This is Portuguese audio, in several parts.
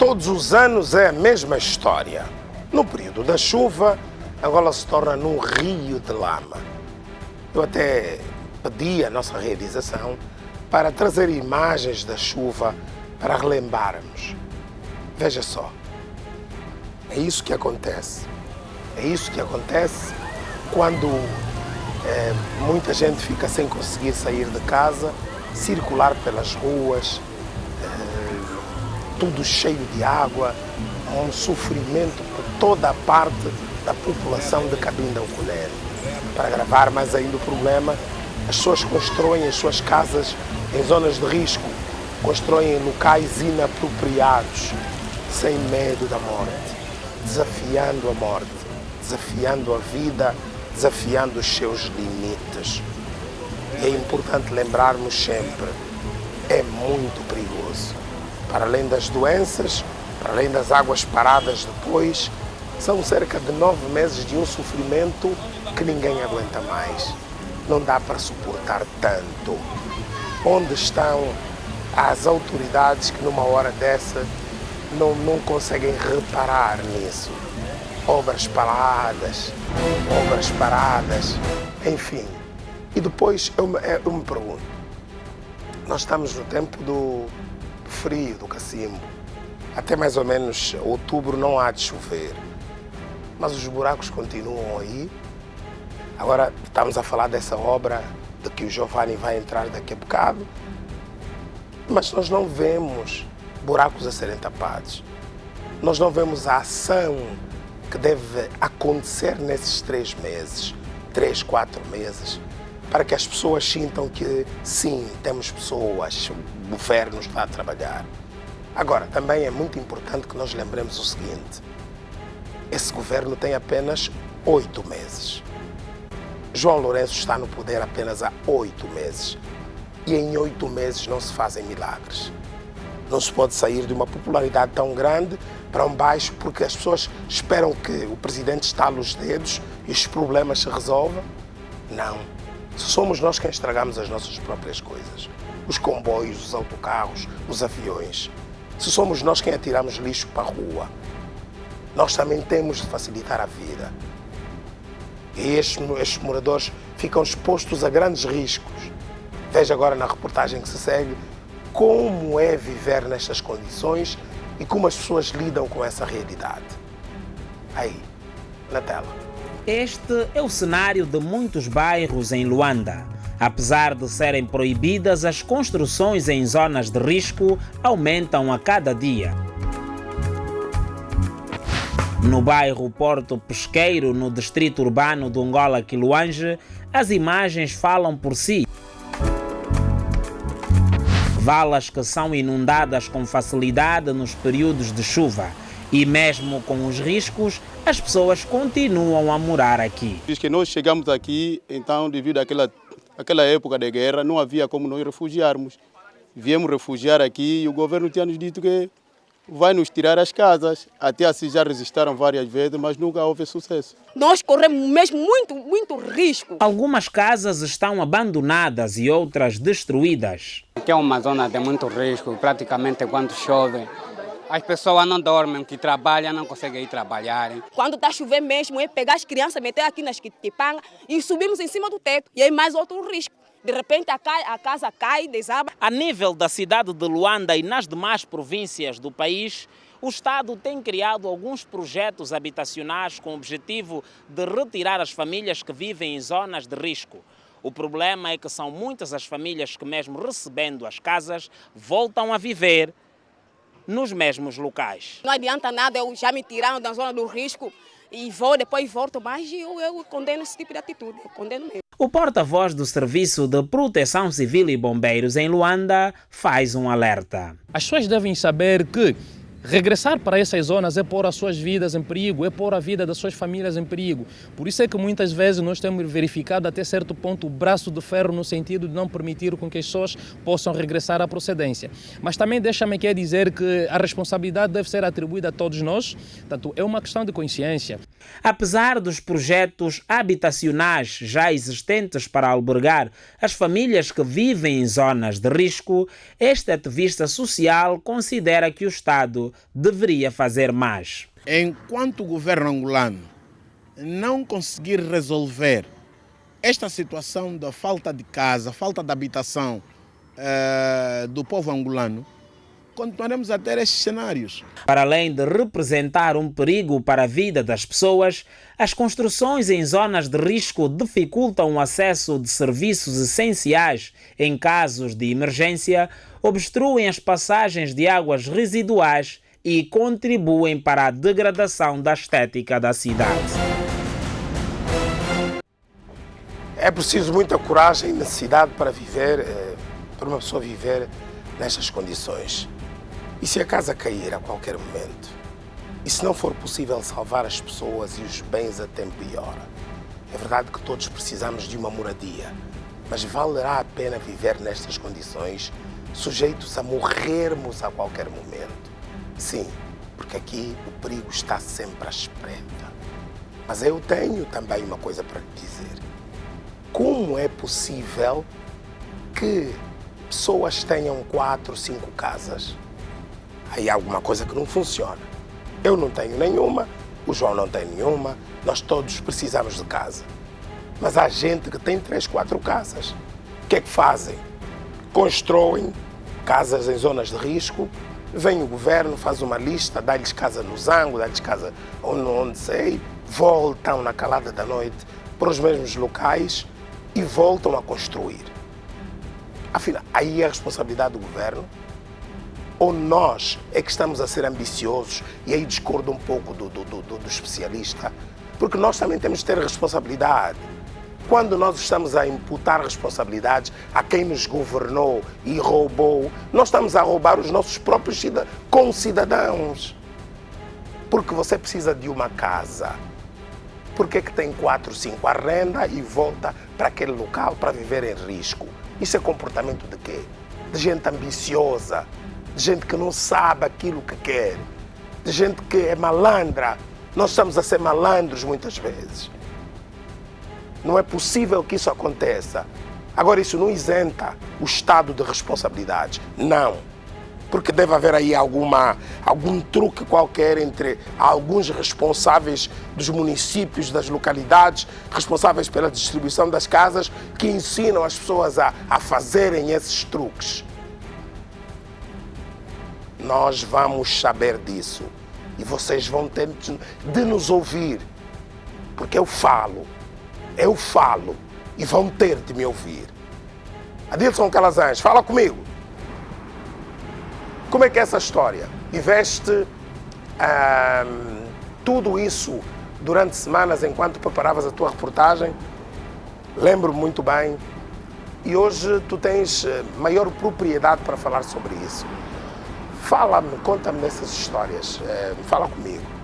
Todos os anos é a mesma história. No período da chuva, Angola se torna num rio de lama. Eu até pedi à nossa realização para trazer imagens da chuva para relembrarmos. Veja só, é isso que acontece. É isso que acontece quando muita gente fica sem conseguir sair de casa, circular pelas ruas, tudo cheio de água, um sofrimento por toda a parte da população de Cabinda Ukulele. Para agravar mais ainda o problema, as pessoas constroem as suas casas em zonas de risco, constroem em locais inapropriados, sem medo da morte, desafiando a morte, desafiando a vida, desafiando os seus limites. E é importante lembrarmos sempre, é muito perigoso. Para além das doenças, para além das águas paradas depois, são cerca de 9 meses de um sofrimento que ninguém aguenta mais. Não dá para suportar tanto. Onde estão as autoridades que numa hora dessa não conseguem reparar nisso? Obras paradas, enfim. E depois eu me pergunto, nós estamos no tempo do frio, do cacimbo. Até mais ou menos outubro não há de chover. Mas os buracos continuam aí. Agora estamos a falar dessa obra de que o Giovanni vai entrar daqui a bocado. Mas nós não vemos buracos a serem tapados. Nós não vemos a ação que deve acontecer nesses 3 meses, 3, 4 meses, para que as pessoas sintam que sim, temos pessoas, o governo está a trabalhar. Agora, também é muito importante que nós lembremos o seguinte, esse governo tem apenas 8 meses. João Lourenço está no poder apenas há 8 meses. E em 8 meses não se fazem milagres. Não se pode sair de uma popularidade tão grande para um baixo porque as pessoas esperam que o presidente estale os dedos e os problemas se resolvam. Não. Somos nós quem estragamos as nossas próprias coisas. Os comboios, os autocarros, os aviões. Se somos nós quem atiramos lixo para a rua. Nós também temos de facilitar a vida. E estes moradores ficam expostos a grandes riscos. Veja agora na reportagem que se segue como é viver nestas condições e como as pessoas lidam com essa realidade. Aí, na tela. Este é o cenário de muitos bairros em Luanda. Apesar de serem proibidas, as construções em zonas de risco aumentam a cada dia. No bairro Porto Pesqueiro, no distrito urbano do Angola Quiluange, as imagens falam por si. Valas que são inundadas com facilidade nos períodos de chuva. E mesmo com os riscos, as pessoas continuam a morar aqui. Diz que nós chegamos aqui, então, devido àquela época de guerra, não havia como nós refugiarmos. Viemos refugiar aqui e o governo tinha nos dito que vai nos tirar as casas. Até assim já resistiram várias vezes, mas nunca houve sucesso. Nós corremos mesmo muito risco. Algumas casas estão abandonadas e outras destruídas. Aqui é uma zona de muito risco, praticamente quando chove. As pessoas não dormem, que trabalham, não conseguem ir trabalhar. Quando está a chover mesmo, é pegar as crianças, meter aqui nas quipangas e subimos em cima do teto. E aí mais outro risco. De repente a casa cai, desaba. A nível da cidade de Luanda e nas demais províncias do país, o Estado tem criado alguns projetos habitacionais com o objetivo de retirar as famílias que vivem em zonas de risco. O problema é que são muitas as famílias que, mesmo recebendo as casas, voltam a viver nos mesmos locais. Não adianta nada, já me tiraram da zona do risco e depois volto, mas eu condeno esse tipo de atitude, eu condeno mesmo. O porta-voz do Serviço de Proteção Civil e Bombeiros em Luanda faz um alerta. As pessoas devem saber que regressar para essas zonas é pôr as suas vidas em perigo, é pôr a vida das suas famílias em perigo. Por isso é que muitas vezes nós temos verificado até certo ponto o braço de ferro no sentido de não permitir com que as pessoas possam regressar à procedência. Mas também deixa-me aqui dizer que a responsabilidade deve ser atribuída a todos nós, portanto é uma questão de consciência. Apesar dos projetos habitacionais já existentes para albergar as famílias que vivem em zonas de risco, este ativista social considera que o Estado deveria fazer mais. Enquanto o governo angolano não conseguir resolver esta situação da falta de casa, falta de habitação do povo angolano, continuaremos a ter estes cenários. Para além de representar um perigo para a vida das pessoas, as construções em zonas de risco dificultam o acesso de serviços essenciais em casos de emergência, obstruem as passagens de águas residuais e contribuem para a degradação da estética da cidade. É preciso muita coragem e necessidade para uma pessoa viver nestas condições. E se a casa cair a qualquer momento? E se não for possível salvar as pessoas e os bens a tempo e hora? É verdade que todos precisamos de uma moradia, mas valerá a pena viver nestas condições, sujeitos a morrermos a qualquer momento? Sim, porque aqui o perigo está sempre à espreita. Mas eu tenho também uma coisa para lhe dizer. Como é possível que pessoas tenham 4, 5 casas? Aí há alguma coisa que não funciona. Eu não tenho nenhuma, o João não tem nenhuma, nós todos precisamos de casa. Mas há gente que tem 3, 4 casas. O que é que fazem? Constroem casas em zonas de risco, vem o governo, faz uma lista, dá-lhes casa no Zango, dá-lhes casa onde sei, voltam na calada da noite para os mesmos locais e voltam a construir. Afinal, aí é a responsabilidade do governo? Ou nós é que estamos a ser ambiciosos? E aí discordo um pouco do especialista, porque nós também temos de ter responsabilidade. Quando nós estamos a imputar responsabilidades a quem nos governou e roubou, nós estamos a roubar os nossos próprios concidadãos. Porque você precisa de uma casa. Por que tem 4, 5 arrenda e volta para aquele local para viver em risco? Isso é comportamento de quê? De gente ambiciosa, de gente que não sabe aquilo que quer, de gente que é malandra. Nós estamos a ser malandros muitas vezes. Não é possível que isso aconteça. Agora, isso não isenta o Estado de responsabilidades. Não. Porque deve haver aí algum truque qualquer entre alguns responsáveis dos municípios, das localidades, responsáveis pela distribuição das casas, que ensinam as pessoas a fazerem esses truques. Nós vamos saber disso. E vocês vão ter de nos ouvir. Porque eu falo e vão ter de me ouvir. Adilson Calazans, fala comigo. Como é que é essa história? Viveste tudo isso durante semanas enquanto preparavas a tua reportagem? Lembro-me muito bem. E hoje tu tens maior propriedade para falar sobre isso. Fala-me, conta-me dessas histórias. Fala comigo.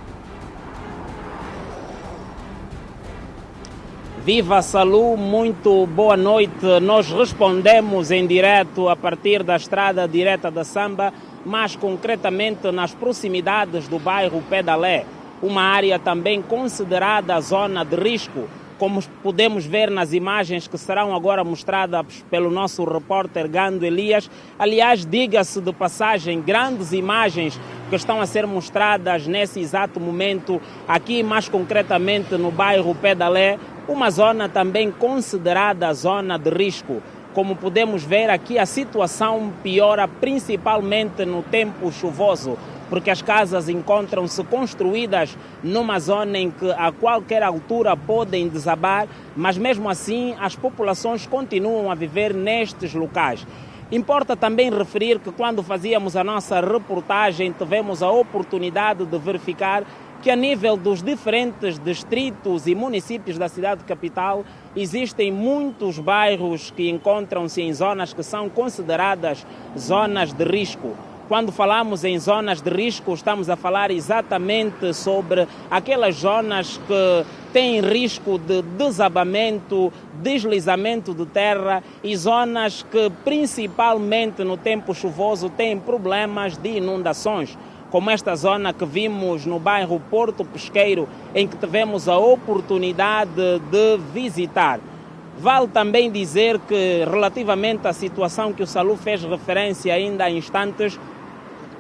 Viva Salu, muito boa noite. Nós respondemos em direto a partir da estrada direta da Samba, mais concretamente nas proximidades do bairro Pedalé, uma área também considerada zona de risco, como podemos ver nas imagens que serão agora mostradas pelo nosso repórter Gando Elias. Aliás, diga-se de passagem, grandes imagens que estão a ser mostradas nesse exato momento, aqui mais concretamente no bairro Pedalé, uma zona também considerada zona de risco. Como podemos ver aqui, a situação piora principalmente no tempo chuvoso, porque as casas encontram-se construídas numa zona em que a qualquer altura podem desabar, mas mesmo assim as populações continuam a viver nestes locais. Importa também referir que quando fazíamos a nossa reportagem tivemos a oportunidade de verificar que a nível dos diferentes distritos e municípios da cidade capital existem muitos bairros que encontram-se em zonas que são consideradas zonas de risco. Quando falamos em zonas de risco, estamos a falar exatamente sobre aquelas zonas que têm risco de desabamento, deslizamento de terra e zonas que principalmente no tempo chuvoso têm problemas de inundações. como esta zona que vimos no bairro Porto Pesqueiro, em que tivemos a oportunidade de visitar. Vale também dizer que, relativamente à situação que o Salou fez referência ainda há instantes,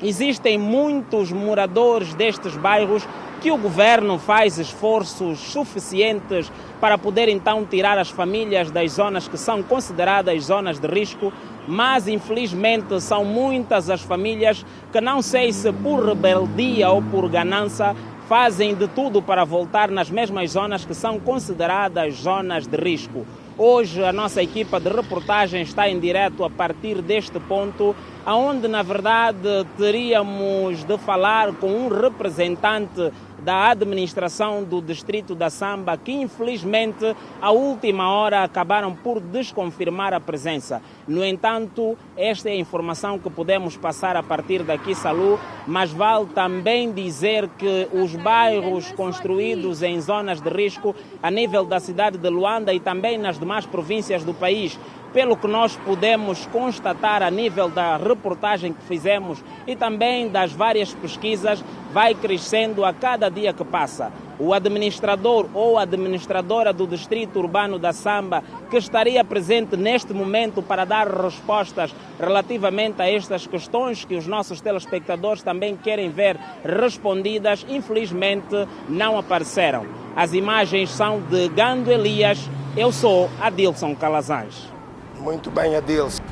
existem muitos moradores destes bairros que o governo faz esforços suficientes para poder então tirar as famílias das zonas que são consideradas zonas de risco, mas infelizmente são muitas as famílias que, não sei se por rebeldia ou por ganância, fazem de tudo para voltar nas mesmas zonas que são consideradas zonas de risco. Hoje a nossa equipa de reportagem está em direto a partir deste ponto, onde na verdade teríamos de falar com um representante da administração do distrito da Samba, que infelizmente à última hora acabaram por desconfirmar a presença. No entanto, esta é a informação que podemos passar a partir daqui, Salou, mas vale também dizer que os bairros construídos em zonas de risco a nível da cidade de Luanda e também nas demais províncias do país, pelo que nós podemos constatar a nível da reportagem que fizemos e também das várias pesquisas, vai crescendo a cada dia que passa. O administrador ou administradora do Distrito Urbano da Samba, que estaria presente neste momento para dar respostas relativamente a estas questões que os nossos telespectadores também querem ver respondidas, infelizmente não apareceram. As imagens são de Gando Elias, eu sou Adilson Calazans. Muito bem, Adilson.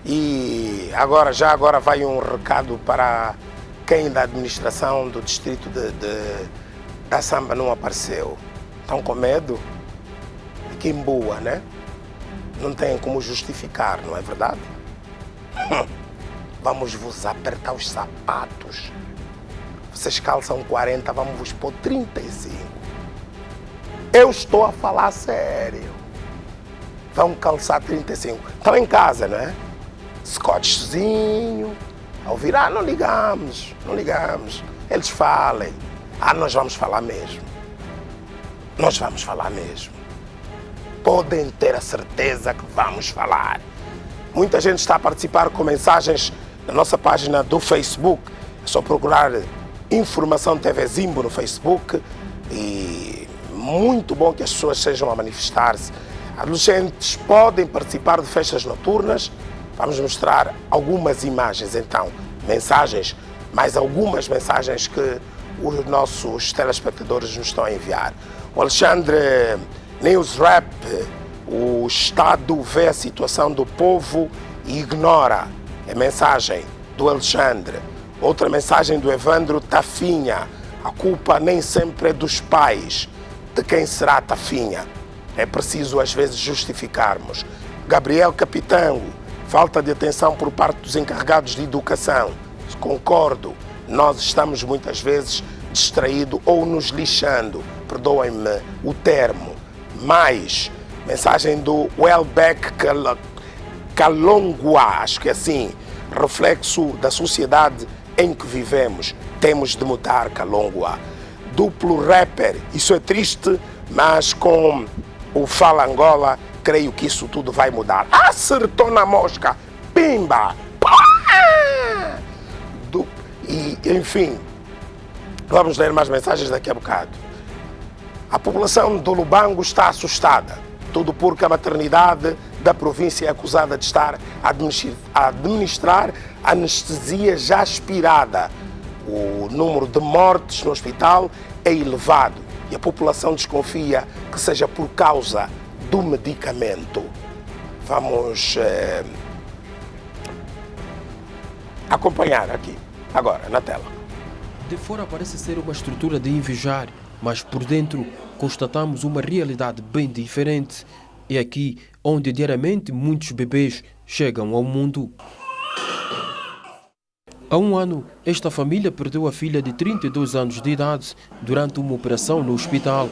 E agora vai um recado para quem da administração do distrito da Samba não apareceu. Estão com medo? Que boa, né? Não tem como justificar, não é verdade? Vamos vos apertar os sapatos. Vocês calçam 40, vamos vos pôr 35. Eu estou a falar sério. Vão calçar 35. Estão em casa, não é? Scotchzinho. Ao virar, não ligamos. Eles falem. Nós vamos falar mesmo. Nós vamos falar mesmo. Podem ter a certeza que vamos falar. Muita gente está a participar com mensagens na nossa página do Facebook. É só procurar Informação TV Zimbo no Facebook. E muito bom que as pessoas sejam a manifestar-se. Adolescentes podem participar de festas noturnas. Vamos mostrar algumas imagens, então, mensagens, mais algumas mensagens que os nossos telespectadores nos estão a enviar. O Alexandre News Rap, o Estado vê a situação do povo e ignora. É mensagem do Alexandre. Outra mensagem do Evandro Tafinha. A culpa nem sempre é dos pais. De quem será Tafinha? É preciso às vezes justificarmos. Gabriel Capitão, falta de atenção por parte dos encarregados de educação. Concordo, nós estamos muitas vezes distraídos ou nos lixando, perdoem-me o termo. Mais, mensagem do Welbeck Kalongwa, acho que é assim, reflexo da sociedade em que vivemos. Temos de mudar, Kalongwa. Duplo rapper, isso é triste, mas com o Fala Angola, creio que isso tudo vai mudar. Acertou na mosca, pimba! E, enfim, vamos ler mais mensagens daqui a bocado. A população do Lubango está assustada. Tudo porque a maternidade da província é acusada de estar a administrar anestesia já aspirada. O número de mortes no hospital é elevado e a população desconfia que seja por causa do medicamento. Vamos acompanhar aqui, agora, na tela. De fora parece ser uma estrutura de invejar, mas por dentro constatamos uma realidade bem diferente. É aqui onde diariamente muitos bebês chegam ao mundo. Há um ano, esta família perdeu a filha de 32 anos de idade durante uma operação no hospital.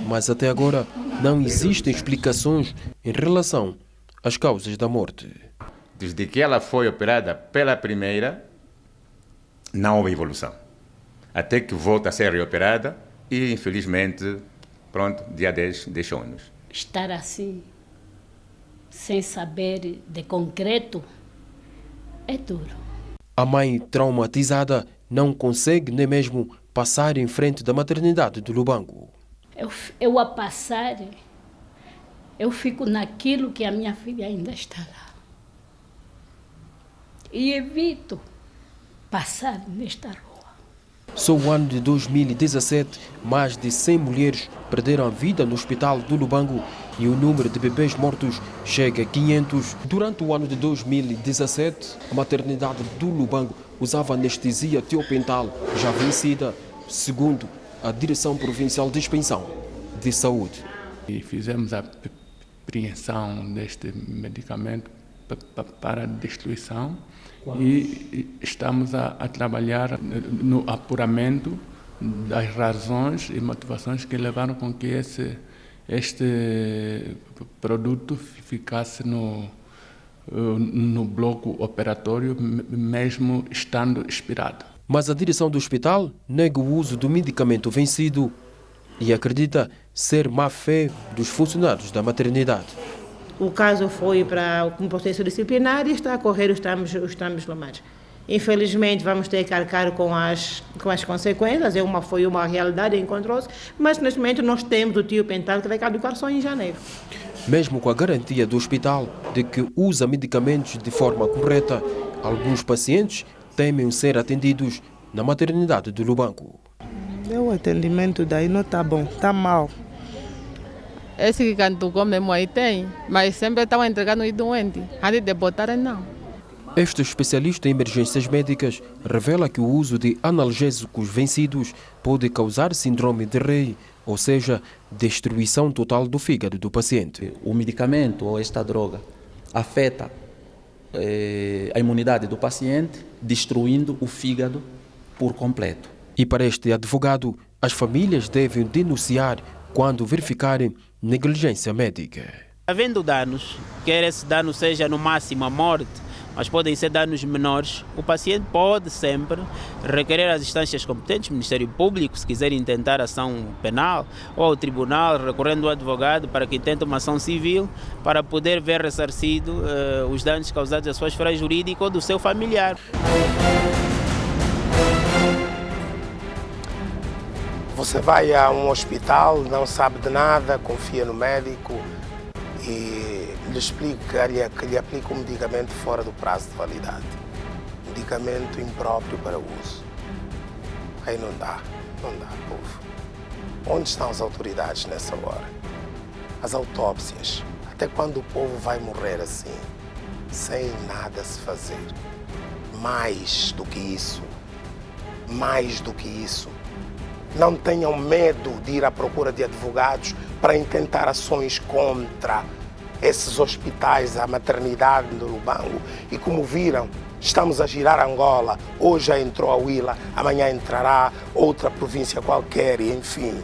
Mas até agora não existem explicações em relação às causas da morte. Desde que ela foi operada pela primeira, não houve evolução. Até que volta a ser reoperada e, infelizmente, pronto, dia 10 deixou-nos. Estar assim, sem saber de concreto, é duro. A mãe traumatizada não consegue nem mesmo passar em frente da maternidade do Lubango. Eu a passar, eu fico naquilo que a minha filha ainda está lá. E evito passar nesta rua. Só o ano de 2017, mais de 100 mulheres perderam a vida no hospital do Lubango e o número de bebês mortos chega a 500. Durante o ano de 2017, a maternidade do Lubango usava anestesia tiopental já vencida, segundo a Direção Provincial de Inspeção de Saúde. E fizemos a apreensão deste medicamento para destruição e estamos a trabalhar no apuramento das razões e motivações que levaram com que este produto ficasse no bloco operatório, mesmo estando expirado. Mas a direção do hospital nega o uso do medicamento vencido e acredita ser má-fé dos funcionários da maternidade. O caso foi para um processo disciplinar e está a correr os trâmites normais. Infelizmente, vamos ter que arcar com as consequências. Foi uma realidade, encontrou-se, mas neste momento nós temos o tiopental que vai caducar só em janeiro. Mesmo com a garantia do hospital de que usa medicamentos de forma correta, alguns pacientes temem ser atendidos na maternidade do Lubango. O atendimento daí não está bom, está mal. Esse que cantucou mesmo aí tem, mas sempre estão entregando os doentes, antes de botarem não. Este especialista em emergências médicas revela que o uso de analgésicos vencidos pode causar síndrome de Rey, ou seja, destruição total do fígado do paciente. O medicamento ou esta droga afeta a imunidade do paciente, destruindo o fígado por completo. E para este advogado, as famílias devem denunciar quando verificarem negligência médica. Havendo danos, quer esse dano seja no máximo a morte, mas podem ser danos menores, o paciente pode sempre requerer às instâncias competentes, Ministério Público, se quiser intentar ação penal, ou ao tribunal, recorrendo ao advogado para que intente uma ação civil, para poder ver ressarcido os danos causados à sua esfera jurídica ou do seu familiar. Você vai a um hospital, não sabe de nada, confia no médico e lhe explica que lhe aplica um medicamento fora do prazo de validade. Medicamento impróprio para uso. Aí não dá, povo. Onde estão as autoridades nessa hora? As autópsias. Até quando o povo vai morrer assim, sem nada se fazer? Mais do que isso. Não tenham medo de ir à procura de advogados para intentar ações contra esses hospitais, a maternidade do Lubango. E como viram, estamos a girar Angola. Hoje já entrou a Huila, amanhã entrará outra província qualquer, e enfim.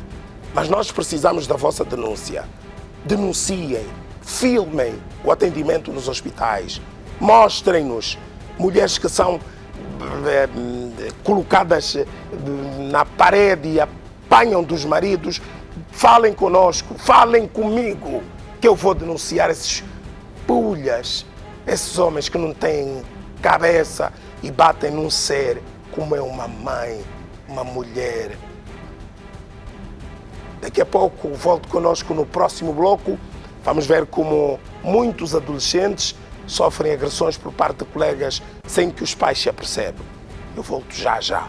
Mas nós precisamos da vossa denúncia. Denunciem, filmem o atendimento nos hospitais. Mostrem-nos mulheres que são colocadas na parede e apanham dos maridos. Falem conosco, falem comigo, que eu vou denunciar esses pulhas, esses homens que não têm cabeça e batem num ser como é uma mãe, uma mulher. Daqui a pouco volto conosco no próximo bloco. Vamos ver como muitos adolescentes sofrem agressões por parte de colegas sem que os pais se apercebam. Eu volto já.